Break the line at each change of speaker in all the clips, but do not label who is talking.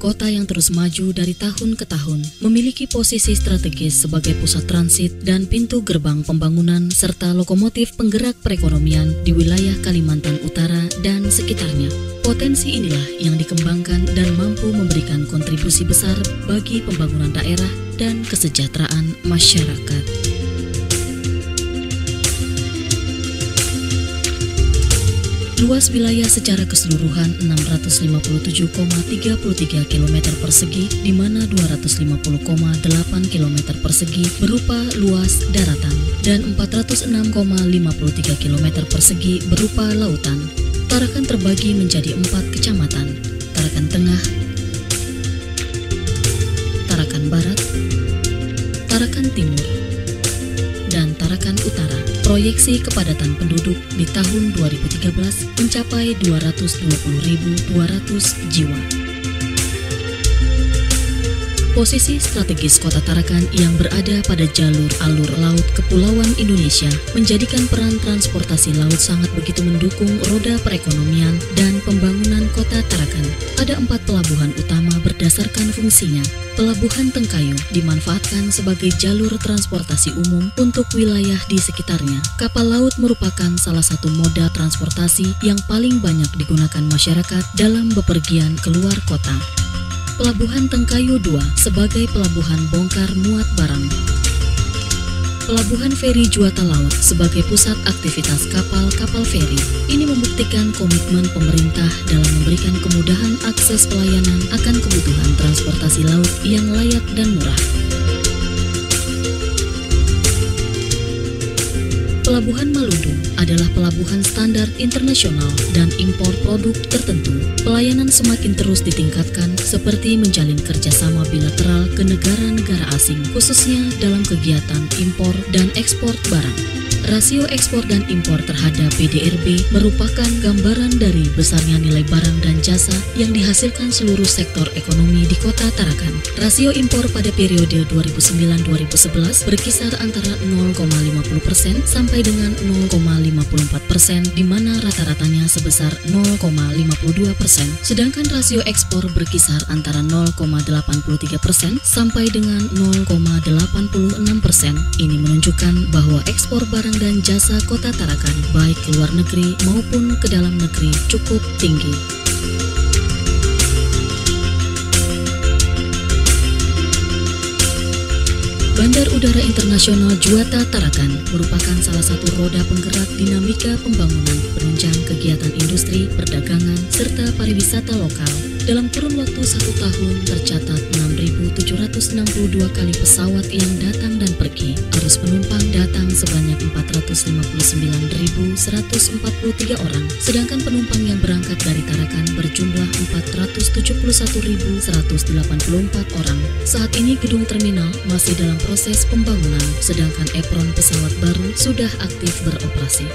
kota yang terus maju dari tahun ke tahun, memiliki posisi strategis sebagai pusat transit dan pintu gerbang pembangunan serta lokomotif penggerak perekonomian di wilayah Kalimantan Utara dan sekitarnya. Potensi inilah yang dikembangkan dan mampu memberikan kontribusi besar bagi pembangunan daerah dan kesejahteraan masyarakat. Luas wilayah secara keseluruhan 657,33 km persegi, di mana 250,8 km persegi berupa luas daratan dan 406,53 km persegi berupa lautan. Tarakan terbagi menjadi 4 kecamatan: Tarakan Tengah, Tarakan Barat, Tarakan Timur, dan Tarakan Utara. Proyeksi kepadatan penduduk di tahun 2013 mencapai 220.200 jiwa. Posisi strategis kota Tarakan yang berada pada jalur alur laut Kepulauan Indonesia menjadikan peran transportasi laut sangat begitu mendukung roda perekonomian dan pembangunan kota Tarakan. Ada 4 pelabuhan utama berdasarkan fungsinya. Pelabuhan Tengkayu dimanfaatkan sebagai jalur transportasi umum untuk wilayah di sekitarnya. Kapal laut merupakan salah satu moda transportasi yang paling banyak digunakan masyarakat dalam bepergian keluar kota. Pelabuhan Tengkayu 2 sebagai pelabuhan bongkar muat barang. Pelabuhan Feri Juwata Laut sebagai pusat aktivitas kapal-kapal feri. Ini membuktikan komitmen pemerintah dalam memberikan kemudahan akses pelayanan akan kebutuhan transportasi laut yang layak dan murah. Pelabuhan Maludu adalah pelabuhan standar internasional dan impor produk tertentu. Pelayanan semakin terus ditingkatkan seperti menjalin kerjasama bilateral ke negara-negara asing, khususnya dalam kegiatan impor dan ekspor barang. Rasio ekspor dan impor terhadap PDRB merupakan gambaran dari besarnya nilai barang dan jasa yang dihasilkan seluruh sektor ekonomi di kota Tarakan. Rasio impor pada periode 2009-2011 berkisar antara 0,50% sampai dengan 0,54%, di mana rata-ratanya sebesar 0,52%. Sedangkan rasio ekspor berkisar antara 0,83% sampai dengan 0,86%. Ini menunjukkan bahwa ekspor barang dan jasa kota Tarakan baik ke luar negeri maupun ke dalam negeri cukup tinggi. Bandar Udara Internasional Juwata Tarakan merupakan salah satu roda penggerak dinamika pembangunan, penunjang kegiatan industri, perdagangan, serta pariwisata lokal. Dalam kurun waktu 1 tahun tercatat 6.762 kali pesawat yang datang dan pergi. Arus penumpang datang sebanyak 459.143 orang, sedangkan penumpang yang berangkat dari Tarakan berjumlah 471.184 orang. Saat ini gedung terminal masih dalam proses pembangunan, sedangkan apron pesawat baru sudah aktif beroperasi.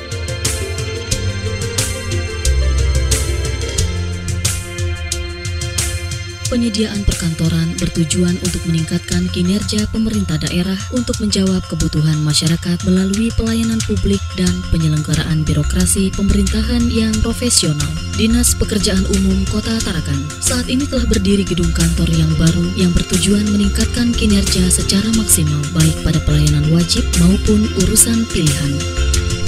Penyediaan perkantoran bertujuan untuk meningkatkan kinerja pemerintah daerah untuk menjawab kebutuhan masyarakat melalui pelayanan publik dan penyelenggaraan birokrasi pemerintahan yang profesional. Dinas Pekerjaan Umum Kota Tarakan saat ini telah berdiri gedung kantor yang baru yang bertujuan meningkatkan kinerja secara maksimal baik pada pelayanan wajib maupun urusan pilihan.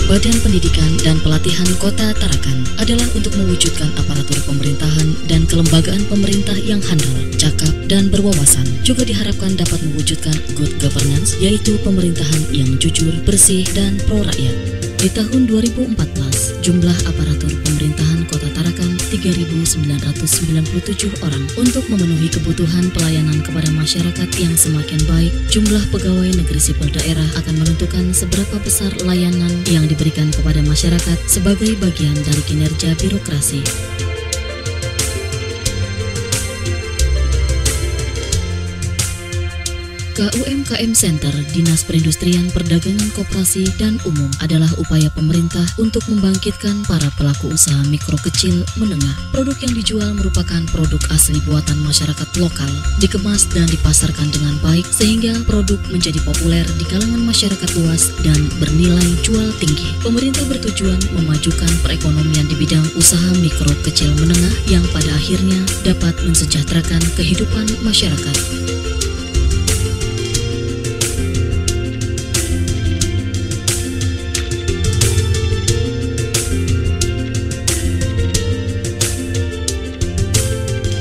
Badan Pendidikan dan Pelatihan Kota Tarakan adalah untuk mewujudkan aparatur pemerintahan dan kelembagaan pemerintah yang handal, cakap, dan berwawasan. Juga diharapkan dapat mewujudkan good governance, yaitu pemerintahan yang jujur, bersih, dan pro-rakyat. Di tahun 2014, jumlah aparatur pemerintahan Kota Tarakan 3.997 orang. Untuk memenuhi kebutuhan pelayanan kepada masyarakat yang semakin baik, jumlah pegawai negeri sipil daerah akan menentukan seberapa besar layanan yang diberikan kepada masyarakat sebagai bagian dari kinerja birokrasi. KUMKM Center Dinas Perindustrian Perdagangan Koperasi dan Umum adalah upaya pemerintah untuk membangkitkan para pelaku usaha mikro kecil menengah. Produk yang dijual merupakan produk asli buatan masyarakat lokal, dikemas dan dipasarkan dengan baik sehingga produk menjadi populer di kalangan masyarakat luas dan bernilai jual tinggi. Pemerintah bertujuan memajukan perekonomian di bidang usaha mikro kecil menengah yang pada akhirnya dapat mensejahterakan kehidupan masyarakat.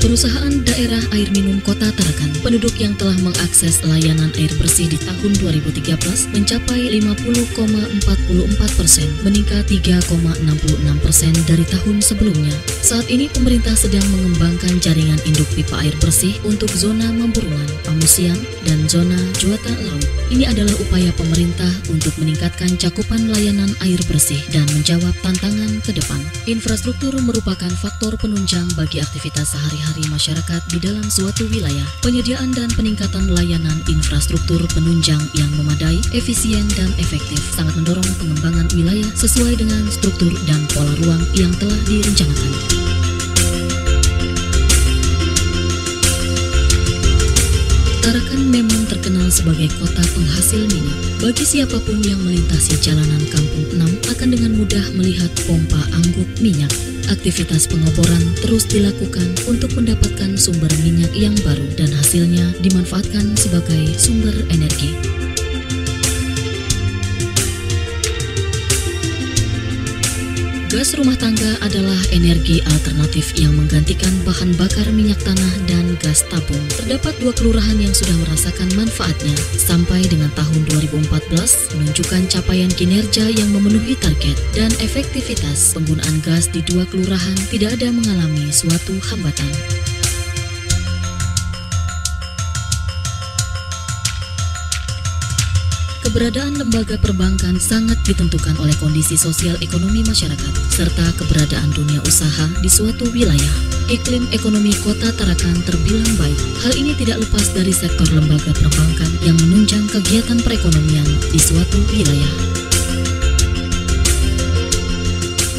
Perusahaan Daerah Air Minum Kota Tarakan, penduduk yang telah mengakses layanan air bersih di tahun 2013 mencapai 50,44%, meningkat 3,66% dari tahun sebelumnya. Saat ini pemerintah sedang mengembangkan jaringan induk pipa air bersih untuk zona Mamburungan, Pamusian, dan zona Juwata Laut. Ini adalah upaya pemerintah untuk meningkatkan cakupan layanan air bersih dan menjawab tantangan ke depan. Infrastruktur merupakan faktor penunjang bagi aktivitas sehari-hari masyarakat di dalam suatu wilayah. Penyediaan dan peningkatan layanan infrastruktur penunjang yang memadai, efisien, dan efektif sangat mendorong pengembangan wilayah sesuai dengan struktur dan pola ruang yang telah direncanakan. Tarakan memang terkenal sebagai kota penghasil minyak. Bagi siapapun yang melintasi jalanan Kampung 6 akan dengan mudah melihat pompa angguk minyak. Aktivitas pengoboran terus dilakukan untuk mendapatkan sumber minyak yang baru dan hasilnya dimanfaatkan sebagai sumber energi. Gas rumah tangga adalah energi alternatif yang menggantikan bahan bakar minyak tanah dan gas tabung. Terdapat 2 kelurahan yang sudah merasakan manfaatnya. Sampai dengan tahun 2014, menunjukkan capaian kinerja yang memenuhi target dan efektivitas penggunaan gas di 2 kelurahan tidak ada mengalami suatu hambatan. Keberadaan lembaga perbankan sangat ditentukan oleh kondisi sosial ekonomi masyarakat, serta keberadaan dunia usaha di suatu wilayah. Iklim ekonomi Kota Tarakan terbilang baik. Hal ini tidak lepas dari sektor lembaga perbankan yang menunjang kegiatan perekonomian di suatu wilayah.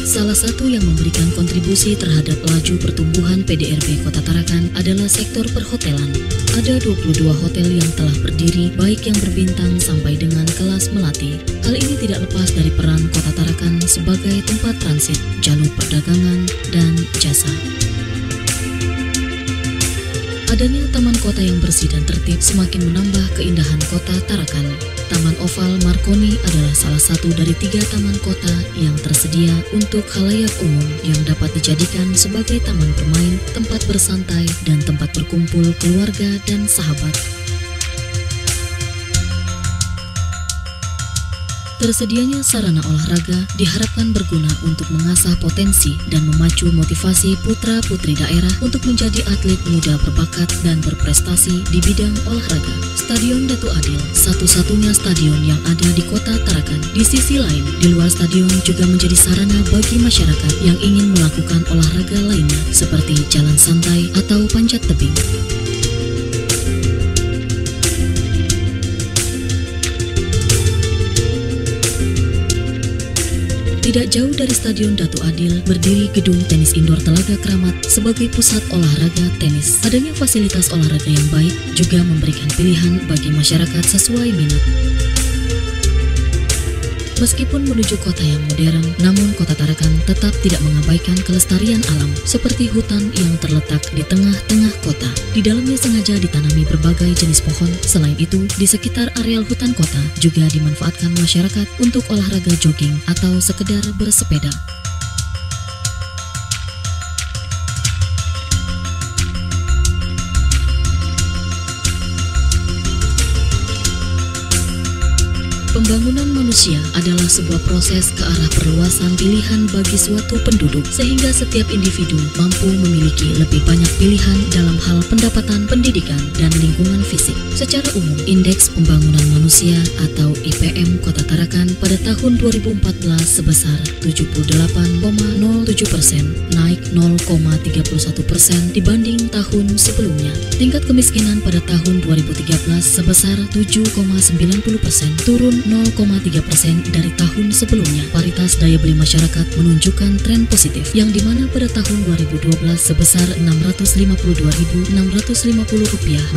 Salah satu yang memberikan kontribusi terhadap laju pertumbuhan PDRB Kota Tarakan adalah sektor perhotelan. Ada 22 hotel yang telah berdiri, baik yang berbintang sampai dengan kelas melati. Hal ini tidak lepas dari peran Kota Tarakan sebagai tempat transit, jalur perdagangan, dan jasa. Adanya taman kota yang bersih dan tertib semakin menambah keindahan Kota Tarakan. Taman Oval Marconi adalah salah satu dari 3 taman kota yang tersedia untuk khalayak umum yang dapat dijadikan sebagai taman bermain, tempat bersantai, dan tempat berkumpul keluarga dan sahabat. Tersedianya sarana olahraga diharapkan berguna untuk mengasah potensi dan memacu motivasi putra-putri daerah untuk menjadi atlet muda berbakat dan berprestasi di bidang olahraga. Stadion Datu Adil, satu-satunya stadion yang ada di Kota Tarakan. Di sisi lain, di luar stadion juga menjadi sarana bagi masyarakat yang ingin melakukan olahraga lainnya seperti jalan santai atau panjat tebing. Tidak jauh dari Stadion Datu Adil berdiri gedung tenis indoor Telaga Keramat sebagai pusat olahraga tenis. Adanya fasilitas olahraga yang baik juga memberikan pilihan bagi masyarakat sesuai minat. Meskipun menuju kota yang modern, namun Kota Tarakan tetap tidak mengabaikan kelestarian alam, seperti hutan yang terletak di tengah-tengah kota. Di dalamnya sengaja ditanami berbagai jenis pohon. Selain itu, di sekitar areal hutan kota juga dimanfaatkan masyarakat untuk olahraga jogging atau sekedar bersepeda. Pembangunan manusia adalah sebuah proses ke arah perluasan pilihan bagi suatu penduduk, sehingga setiap individu mampu memiliki lebih banyak pilihan dalam hal pendapatan, pendidikan, dan lingkungan fisik. Secara umum, Indeks Pembangunan Manusia atau IPM Kota Tarakan pada tahun 2014 sebesar 78,07%, naik 0,31% dibanding tahun sebelumnya. Tingkat kemiskinan pada tahun 2013 sebesar 7,90%, turun 0,3% dari tahun sebelumnya. Paritas daya beli masyarakat menunjukkan tren positif, yang dimana pada tahun 2012 sebesar Rp652.650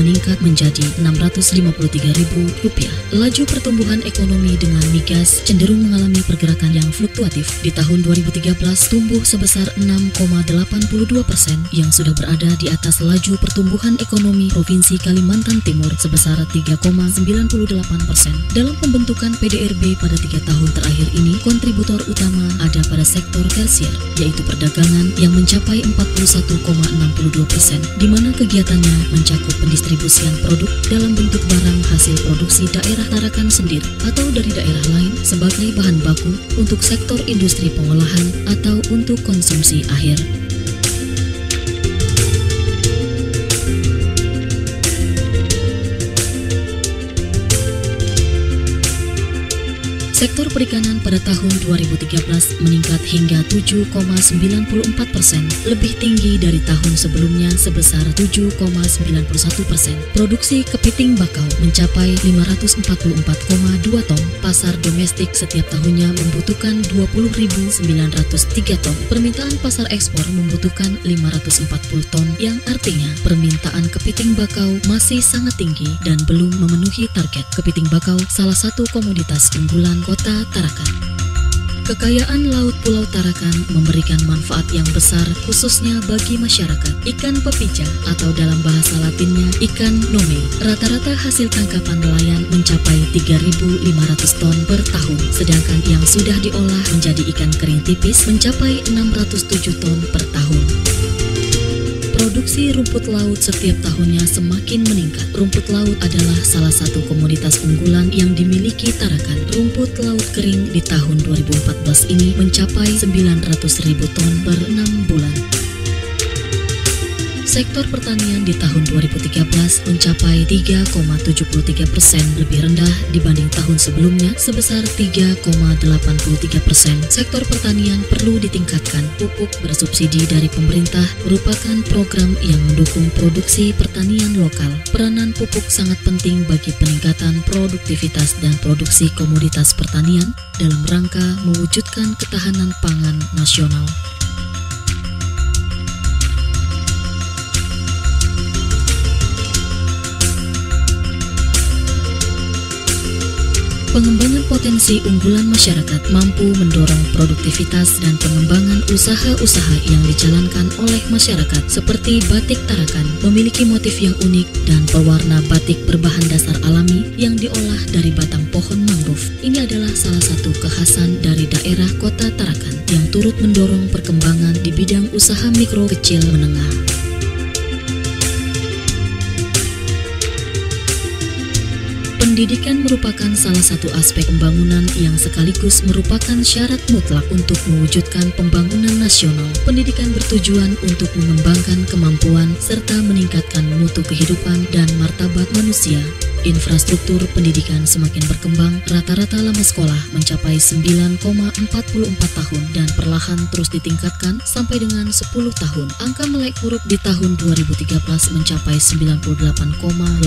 meningkat menjadi Rp653.000. Laju pertumbuhan ekonomi dengan migas cenderung mengalami pergerakan yang fluktuatif. Di tahun 2013 tumbuh sebesar 6,82%, yang sudah berada di atas laju pertumbuhan ekonomi Provinsi Kalimantan Timur sebesar 3,98%. Dalam pembentukan PDRB pada 3 tahun terakhir ini, kontributor utama ada pada sektor tersier, yaitu perdagangan yang mencapai 41,62%, di mana kegiatannya mencakup pendistribusian produk dalam bentuk barang hasil produksi daerah Tarakan sendiri atau dari daerah lain sebagai bahan baku untuk sektor industri pengolahan atau untuk konsumsi akhir. Sektor perikanan pada tahun 2013 meningkat hingga 7,94%, lebih tinggi dari tahun sebelumnya sebesar 7,91%. Produksi kepiting bakau mencapai 544,2 ton. Pasar domestik setiap tahunnya membutuhkan 20.903 ton. Permintaan pasar ekspor membutuhkan 540 ton, yang artinya permintaan kepiting bakau masih sangat tinggi dan belum memenuhi target. Kepiting bakau salah satu komoditas unggulan Kota Tarakan. Kekayaan laut Pulau Tarakan memberikan manfaat yang besar khususnya bagi masyarakat. Ikan pepija atau dalam bahasa latinnya ikan nome, rata-rata hasil tangkapan nelayan mencapai 3.500 ton per tahun, sedangkan yang sudah diolah menjadi ikan kering tipis mencapai 607 ton per tahun. Produksi rumput laut setiap tahunnya semakin meningkat. Rumput laut adalah salah satu komoditas unggulan yang dimiliki Tarakan. Rumput laut kering di tahun 2014 ini mencapai 900.000 ton per 6 bulan. Sektor pertanian di tahun 2013 mencapai 3,73%, lebih rendah dibanding tahun sebelumnya sebesar 3,83%. Sektor pertanian perlu ditingkatkan. Pupuk bersubsidi dari pemerintah merupakan program yang mendukung produksi pertanian lokal. Peranan pupuk sangat penting bagi peningkatan produktivitas dan produksi komoditas pertanian dalam rangka mewujudkan ketahanan pangan nasional. Pengembangan potensi unggulan masyarakat mampu mendorong produktivitas dan pengembangan usaha-usaha yang dijalankan oleh masyarakat, seperti batik Tarakan memiliki motif yang unik dan pewarna batik berbahan dasar alami yang diolah dari batang pohon mangrove. Ini adalah salah satu kekhasan dari daerah Kota Tarakan yang turut mendorong perkembangan di bidang usaha mikro kecil menengah. Pendidikan merupakan salah satu aspek pembangunan yang sekaligus merupakan syarat mutlak untuk mewujudkan pembangunan nasional. Pendidikan bertujuan untuk mengembangkan kemampuan serta meningkatkan mutu kehidupan dan martabat manusia. Infrastruktur pendidikan semakin berkembang, rata-rata lama sekolah mencapai 9,44 tahun dan perlahan terus ditingkatkan sampai dengan 10 tahun. Angka melek huruf di tahun 2013 mencapai 98,89%,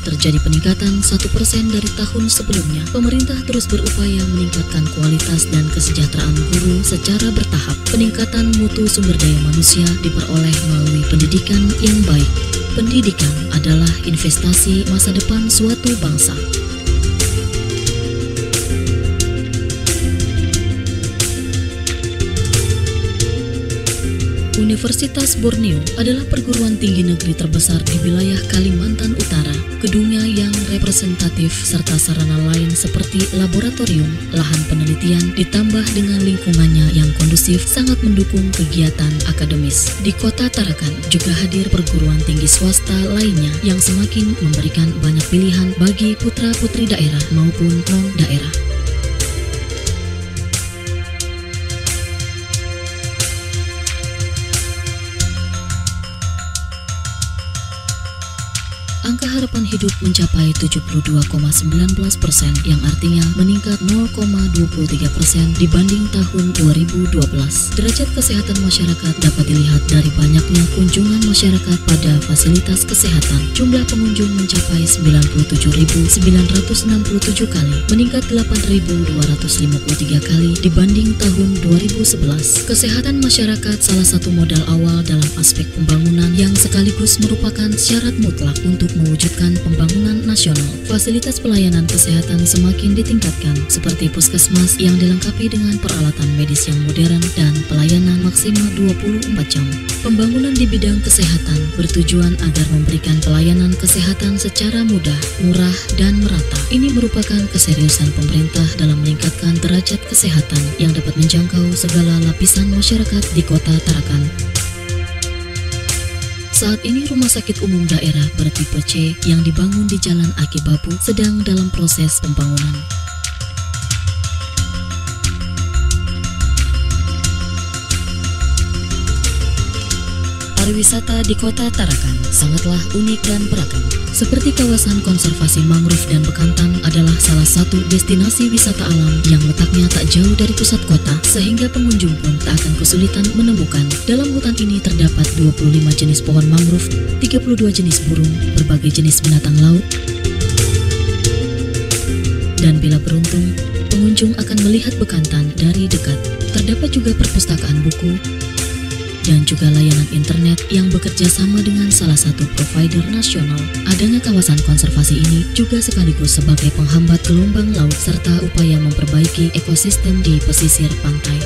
terjadi peningkatan 1% dari tahun sebelumnya. Pemerintah terus berupaya meningkatkan kualitas dan kesejahteraan guru secara bertahap. Peningkatan mutu sumber daya manusia diperoleh melalui pendidikan yang baik. Pendidikan adalah investasi masa depan suatu bangsa. Universitas Borneo adalah perguruan tinggi negeri terbesar di wilayah Kalimantan Utara. Gedungnya yang representatif serta sarana lain seperti laboratorium, lahan penelitian, ditambah dengan lingkungannya yang kondusif sangat mendukung kegiatan akademis. Di Kota Tarakan juga hadir perguruan tinggi swasta lainnya yang semakin memberikan banyak pilihan bagi putra-putri daerah maupun non-daerah. Angka harapan hidup mencapai 72,19%, yang artinya meningkat 0,23% dibanding tahun 2012. Derajat kesehatan masyarakat dapat dilihat dari banyaknya kunjungan masyarakat pada fasilitas kesehatan. Jumlah pengunjung mencapai 97.967 kali, meningkat 8.253 kali dibanding tahun 2011. Kesehatan masyarakat salah satu modal awal dalam aspek pembangunan yang sekaligus merupakan syarat mutlak untuk mewujudkan pembangunan nasional. Fasilitas pelayanan kesehatan semakin ditingkatkan, seperti puskesmas yang dilengkapi dengan peralatan medis yang modern dan pelayanan maksimal 24 jam. Pembangunan di bidang kesehatan bertujuan agar memberikan pelayanan kesehatan secara mudah, murah, dan merata. Ini merupakan keseriusan pemerintah dalam meningkatkan derajat kesehatan yang dapat menjangkau segala lapisan masyarakat di Kota Tarakan. Saat ini Rumah Sakit Umum Daerah bertipe C yang dibangun di Jalan Aki Bapu sedang dalam proses pembangunan. Pariwisata di Kota Tarakan sangatlah unik dan beragam. Seperti kawasan konservasi mangrove dan bekantan adalah salah satu destinasi wisata alam yang letaknya tak jauh dari pusat kota, sehingga pengunjung pun tak akan kesulitan menemukan. Dalam hutan ini terdapat 25 jenis pohon mangrove, 32 jenis burung, berbagai jenis binatang laut, dan bila beruntung, pengunjung akan melihat bekantan dari dekat. Terdapat juga perpustakaan buku, dan juga layanan internet yang bekerja sama dengan salah satu provider nasional. Adanya kawasan konservasi ini juga sekaligus sebagai penghambat gelombang laut serta upaya memperbaiki ekosistem di pesisir pantai.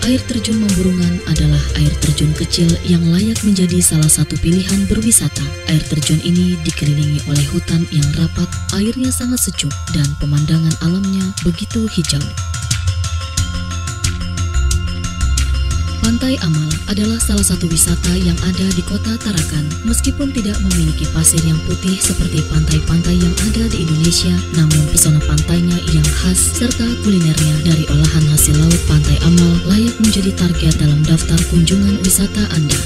Air terjun Mamburungan adalah air terjun kecil yang layak menjadi salah satu pilihan berwisata. Air terjun ini dikelilingi oleh hutan yang rapat, airnya sangat sejuk, dan pemandangan alamnya begitu hijau. Pantai Amal adalah salah satu wisata yang ada di Kota Tarakan. Meskipun tidak memiliki pasir yang putih seperti pantai-pantai yang ada di Indonesia, namun pesona pantainya yang khas serta kulinernya dari olahan hasil laut Pantai Amal layak menjadi target dalam daftar kunjungan wisata Anda.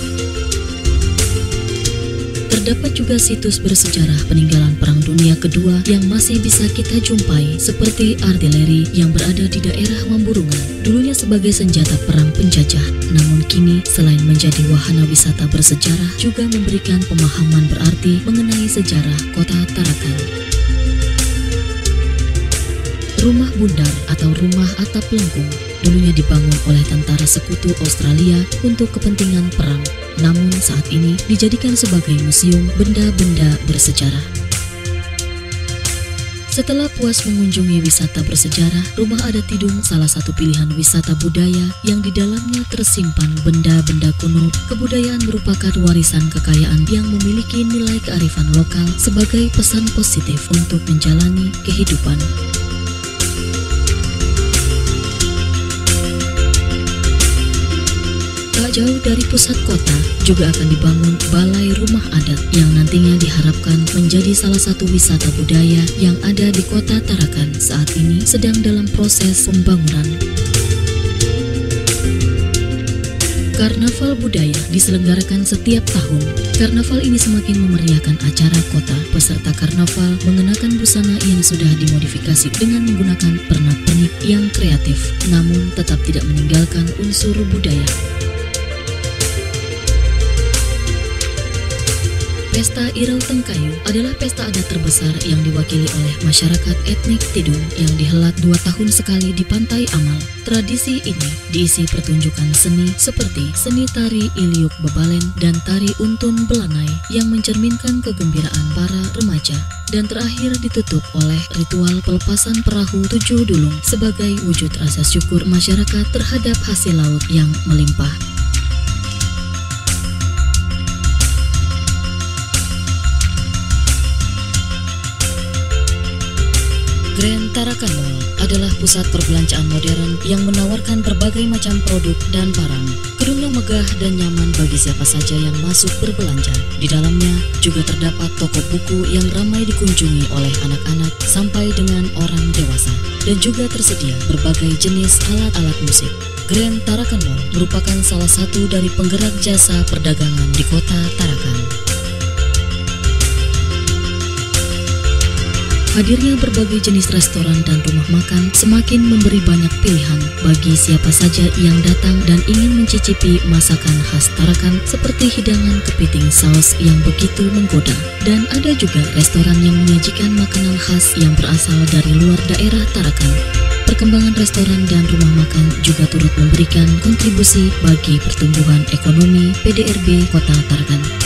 Terdapat juga situs bersejarah peninggalan Perang Dunia Kedua yang masih bisa kita jumpai, seperti artileri yang berada di daerah Mamburungan. Dulunya sebagai senjata perang penjajah, namun kini selain menjadi wahana wisata bersejarah, juga memberikan pemahaman berarti mengenai sejarah Kota Tarakan. Rumah Bundar atau rumah atap lengkung dulunya dibangun oleh tentara sekutu Australia untuk kepentingan perang, namun saat ini dijadikan sebagai museum benda-benda bersejarah. Setelah puas mengunjungi wisata bersejarah, Rumah Adat Tidung salah satu pilihan wisata budaya yang di dalamnya tersimpan benda-benda kuno. Kebudayaan merupakan warisan kekayaan yang memiliki nilai kearifan lokal sebagai pesan positif untuk menjalani kehidupan. Tak jauh dari pusat kota juga akan dibangun Balai Rumah Adat yang nantinya diharapkan menjadi salah satu wisata budaya yang ada di Kota Tarakan saat ini sedang dalam proses pembangunan. Karnaval budaya diselenggarakan setiap tahun. Karnaval ini semakin memeriahkan acara kota. Peserta karnaval mengenakan busana yang sudah dimodifikasi dengan menggunakan pernak-pernik yang kreatif, namun tetap tidak meninggalkan unsur budaya. Pesta Irau Tengkayu adalah pesta adat terbesar yang diwakili oleh masyarakat etnik Tidung yang dihelat 2 tahun sekali di Pantai Amal. Tradisi ini diisi pertunjukan seni seperti seni tari Iliuk Bebalen dan tari Untun Belanai yang mencerminkan kegembiraan para remaja. Dan terakhir ditutup oleh ritual pelepasan perahu 7 dulung sebagai wujud rasa syukur masyarakat terhadap hasil laut yang melimpah. Grand Tarakan Mall adalah pusat perbelanjaan modern yang menawarkan berbagai macam produk dan barang. Gedung yang megah dan nyaman bagi siapa saja yang masuk berbelanja. Di dalamnya juga terdapat toko buku yang ramai dikunjungi oleh anak-anak sampai dengan orang dewasa. Dan juga tersedia berbagai jenis alat-alat musik. Grand Tarakan Mall merupakan salah satu dari penggerak jasa perdagangan di kota Tarakan. Hadirnya berbagai jenis restoran dan rumah makan semakin memberi banyak pilihan bagi siapa saja yang datang dan ingin mencicipi masakan khas Tarakan seperti hidangan kepiting saus yang begitu menggoda. Dan ada juga restoran yang menyajikan makanan khas yang berasal dari luar daerah Tarakan. Perkembangan restoran dan rumah makan juga turut memberikan kontribusi bagi pertumbuhan ekonomi PDRB Kota Tarakan.